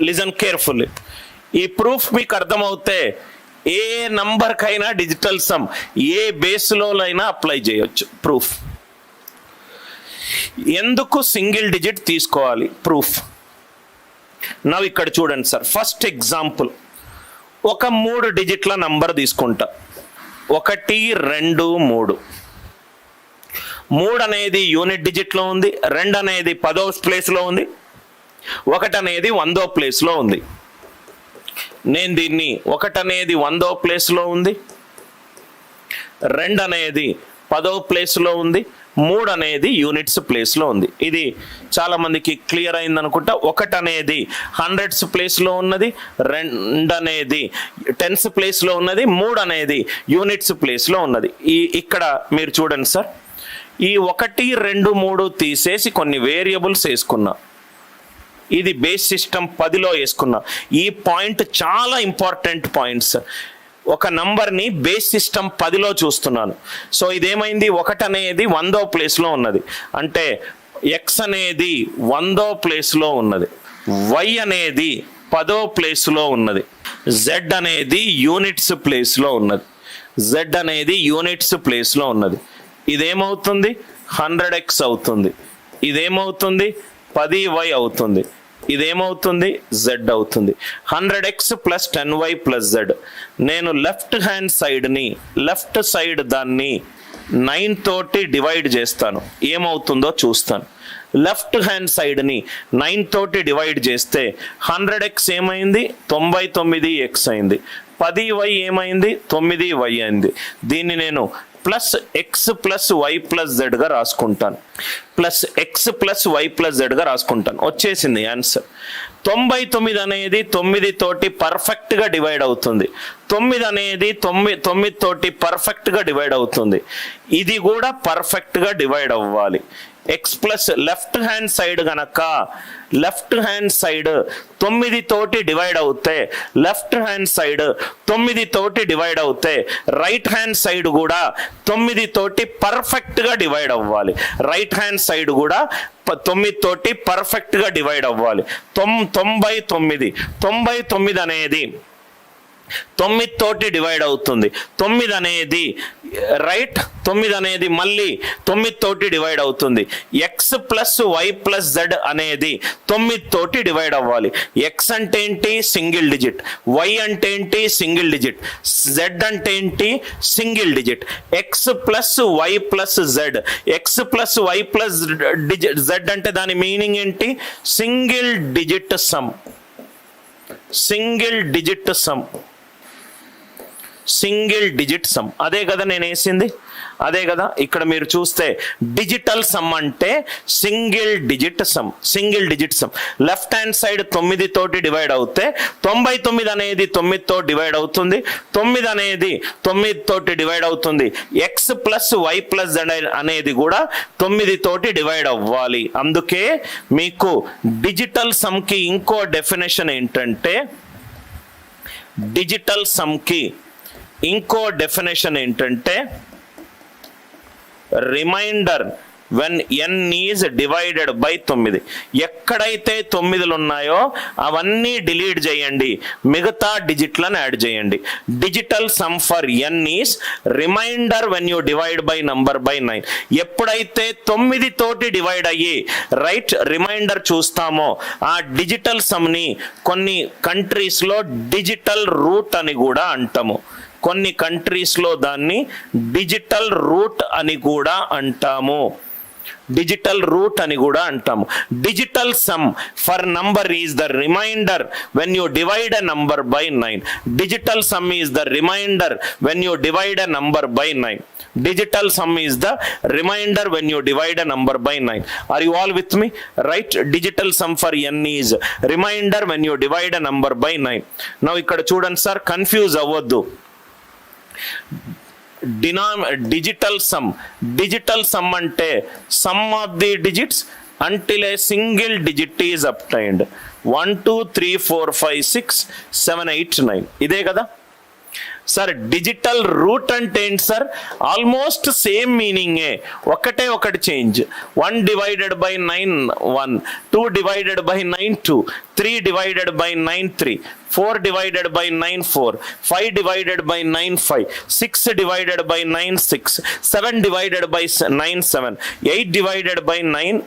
Listen carefully. ఈ proof మీకు అర్థమవుతే ఏ నంబర్కైనా digital sum ఏ బేస్లో అయినా అప్లై చేయొచ్చు. ప్రూఫ్ ఎందుకు సింగిల్ డిజిట్ తీసుకోవాలి? ప్రూఫ్ నవ్వు ఇక్కడ చూడండి సార్. ఫస్ట్ ఎగ్జాంపుల్, ఒక 3 డిజిట్ల నంబర్ తీసుకుంటా. 1, 2, 3. 3 అనేది యూనిట్ డిజిట్లో ఉంది, 2 అనేది 10వ ప్లేస్లో ఉంది, 1 అనేది 100వ ప్లేస్లో ఉంది. నేను దీన్ని 1 అనేది 100వ ప్లేస్లో ఉంది, 2 అనేది 10వ ప్లేస్లో ఉంది, 3 అనేది యూనిట్స్ ప్లేస్లో ఉంది. ఇది చాలా మందికి క్లియర్ అయింది అనుకుంటా. 1 అనేది హండ్రెడ్స్ ప్లేస్లో ఉన్నది, 2 అనేది టెన్స్ ప్లేస్లో ఉన్నది, 3 అనేది యూనిట్స్ ప్లేస్లో ఉన్నది. ఇక్కడ మీరు చూడండి సార్, ఈ 1, 2, 3 తీసేసి కొన్ని వేరియబుల్స్ వేసుకున్నా. ఇది బేస్ సిస్టమ్ 10లో వేసుకున్నా. ఈ పాయింట్ చాలా ఇంపార్టెంట్ పాయింట్స్. ఒక నంబర్ని బేస్ సిస్టమ్ 10లో చూస్తున్నాను. సో ఇదేమైంది, 1 అనేది 100వ ప్లేస్లో ఉన్నది, అంటే ఎక్స్ అనేది 100వ ప్లేస్లో ఉన్నది, వై అనేది 10వ ప్లేస్లో ఉన్నది, జెడ్ అనేది యూనిట్స్ ప్లేస్లో ఉన్నది, జెడ్ అనేది యూనిట్స్ ప్లేస్లో ఉన్నది. ఇదేమవుతుంది, 100x అవుతుంది. ఇదేమవుతుంది, 10y అవుతుంది. ఇదేమవుతుంది, z అవుతుంది. 100x plus 10y plus z. నేను లెఫ్ట్ హ్యాండ్ సైడ్ దాన్ని 9 తోటి డివైడ్ చేస్తాను. ఏమవుతుందో చూస్తాను. లెఫ్ట్ హ్యాండ్ సైడ్ని 9 తోటి డివైడ్ చేస్తే 100x ఏమైంది, 99x అయింది. 10y ఏమైంది, 9y అయింది. దీన్ని నేను plus x plus why plus జెడ్గా రాసుకుంటాను. Plus x plus why plus జెడ్గా రాసుకుంటాను. వచ్చేసింది ఆన్సర్. 99 అనేది 9 తోటి పర్ఫెక్ట్గా డివైడ్ అవుతుంది. 9 అనేది 9 తోటి పర్ఫెక్ట్గా డివైడ్ అవుతుంది. ఇది కూడా పర్ఫెక్ట్గా డివైడ్ అవ్వాలి. X plus left hand side గనక లెఫ్ట్ హ్యాండ్ సైడ్ 9 తోటి డివైడ్ అవుతే, లెఫ్ట్ హ్యాండ్ సైడ్ 9 తోటి డివైడ్ అవుతే, రైట్ హ్యాండ్ సైడ్ కూడా 9 తోటి పర్ఫెక్ట్గా డివైడ్ అవ్వాలి. రైట్ హ్యాండ్ సైడ్ కూడా 9 తోటి పర్ఫెక్ట్గా డివైడ్ అవ్వాలి. 99 అనేది 9 తోటి డివైడ్ అవుతుంది. 9 అనేది రైట్, 9 అనేది మళ్ళీ 9 తోటి డివైడ్ అవుతుంది. X plus why plus Z అనేది 9 తోటి డివైడ్ అవ్వాలి. ఎక్స్ అంటే ఏంటి, సింగిల్ డిజిట్. వై అంటే ఏంటి, సింగిల్ డిజిట్. జెడ్ అంటే ఏంటి, single digit. X plus why plus Z. X plus why plus Z అంటే దాని మీనింగ్ ఏంటి, single digit sum. Single digit sum, single digit sum. అదే కదా నేను వేసింది, అదే కదా. ఇక్కడ మీరు చూస్తే డిజిటల్ సమ్ అంటే single digit sum. Single digit sum left hand side 9 తోటి డివైడ్ అవుతే 99 అనేది 9 తో డివైడ్ అవుతుంది. 9 అనేది 9 తోటి డివైడ్ అవుతుంది. X plus why plus Z అనేది కూడా 9 తోటి డివైడ్ అవ్వాలి. అందుకే మీకు డిజిటల్ సమ్కి ఇంకో డెఫినేషన్ ఏంటంటే, డిజిటల్ సమ్కి ఇంకో డెఫినేషన్ ఏంటంటే, remainder when N is divided by 9. ఎక్కడైతే 9లు ఉన్నాయో అవన్నీ డిలీట్ చేయండి, మిగతా డిజిట్లను యాడ్ చేయండి. Digital sum for N is remainder when you divide by number by 9. ఎప్పుడైతే 9 తోటి డివైడ్ అయ్యి రైట్ రిమైండర్ చూస్తామో ఆ డిజిటల్ సమ్ని కొన్ని కంట్రీస్లో డిజిటల్ రూట్ అని కూడా అంటాము. కొన్ని కంట్రీస్లో దాన్ని డిజిటల్ రూట్ అని కూడా అంటాము. డిజిటల్ రూట్ అని కూడా అంటాము. Digital sum for number is the remainder when you divide a number by 9. Digital sum is the remainder when you divide a number by 9. Digital sum is the remainder when you divide a number by 9. Are you all with me? Right? Digital sum for n is remainder when you divide a number by 9. Now ikkada chudandi sir, confuse avvaddu. Digital sum ante sum of the digits until a single digit is obtained. 1 2 3 4 5 6 7 8 9. ఇదే కదా. Sir digital root అంటే ఏంటి sir? Almost same మీనింగే, ఒకటి change. 1 divided by 9 1, 2 divided by 9 2, 3 divided by 9 3, 4 divided by 9 4, 5 divided by 9 5, 6 divided by 9 6, 7 divided by 9 7, 8 divided by 9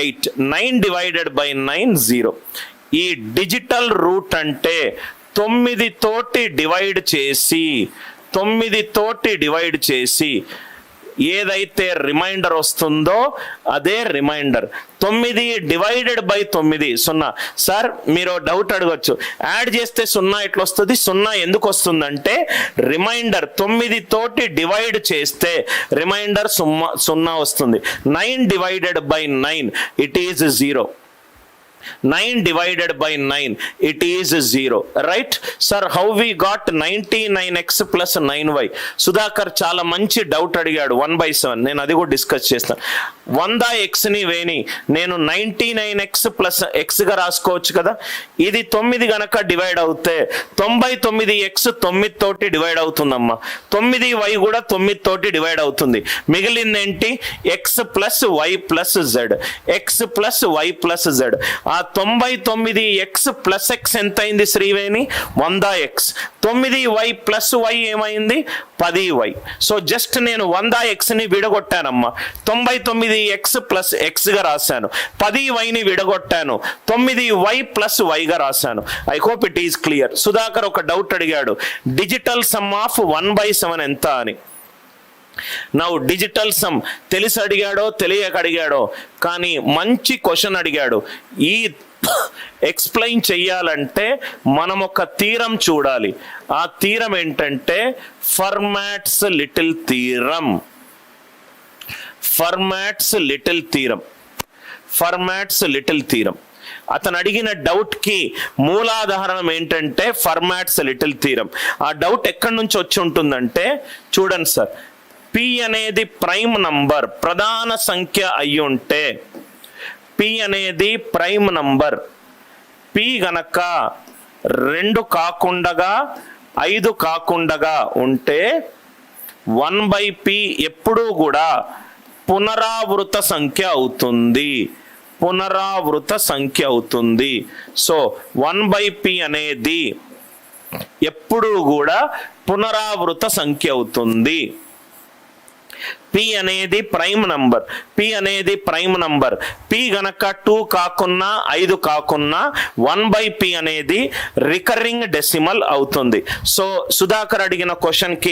8, 9 divided by 9 0. ఈ digital root అంటే 9 తోటి divide చేసి ఏదైతే రిమైండర్ వస్తుందో అదే రిమైండర్. 9 divided by 9 0. సార్ మీరు డౌట్ అడగచ్చు, యాడ్ చేస్తే 0 ఎట్లా వస్తుంది? 0 ఎందుకు వస్తుందంటే రిమైండర్ 9 తోటి డివైడ్ చేస్తే రిమైండర్ 0 వస్తుంది. 9 divided by 9 it is 0. 9 divided by 9 it is 0. Right sir, how we got 99x plus 9y? Sudhakar చాలా మంచి డౌట్ అడిగాడు. 1/7 నేను అది కూడా డిస్కస్ చేస్తాను. 100x ని వేని నేను 99x plus x గా రాసుకోవచ్చు కదా. ఇది 9 గనక డివైడ్ అవుతే 99x 9 తోటి డివైడ్ అవుతుందమ్మా. 9y కూడా 9 తోటి డివైడ్ అవుతుంది. మిగిలింది ఏంటి? x plus y plus z, x plus y plus z. ఆ 99x ప్లస్ x ఎంత అయింది Sriveni? 100x. 9y plus y ఏమైంది? 10y. సో జస్ట్ నేను 100x ని విడగొట్టానమ్మా, 99x ప్లస్ x గా రాశాను. 10y ని విడగొట్టాను, 9y ప్లస్ y గా రాశాను. I hope it is clear. Sudhakar ఒక డౌట్ అడిగాడు, డిజిటల్ సమ్ ఆఫ్ 1/7 ఎంత అని. నా డిజిటల్ సమ్ తెలిసి అడిగాడో తెలియక అడిగాడో కానీ మంచి క్వశ్చన్ అడిగాడు. ఈ ఎక్స్ప్లెయిన్ చెయ్యాలంటే మనం ఒక థీరం చూడాలి. ఆ థీరం ఏంటంటే ఫర్మాట్స్ లిటిల్ థీరం. అతను అడిగిన డౌట్ కి మూలాధారణం ఏంటంటే ఫర్మాట్స్ లిటిల్ థీరం. ఆ డౌట్ ఎక్కడి నుంచి వచ్చి ఉంటుందంటే చూడండి సార్, P అనేది ప్రైమ్ నంబర్, ప్రధాన సంఖ్య అయి ఉంటే, P అనేది ప్రైమ్ నంబర్, P గనక 2 కాకుండా 5 కాకుండా ఉంటే 1/P ఎప్పుడూ కూడా పునరావృత సంఖ్య అవుతుంది. సో 1/P అనేది ఎప్పుడూ కూడా పునరావృత సంఖ్య అవుతుంది. P అనేది ప్రైమ్ నంబర్, P గనక 2 కాకున్నా 5 కాకున్నా 1/P అనేది రికరింగ్ డెసిమల్ అవుతుంది. సో సుధాకర్ అడిగిన క్వశ్చన్ కి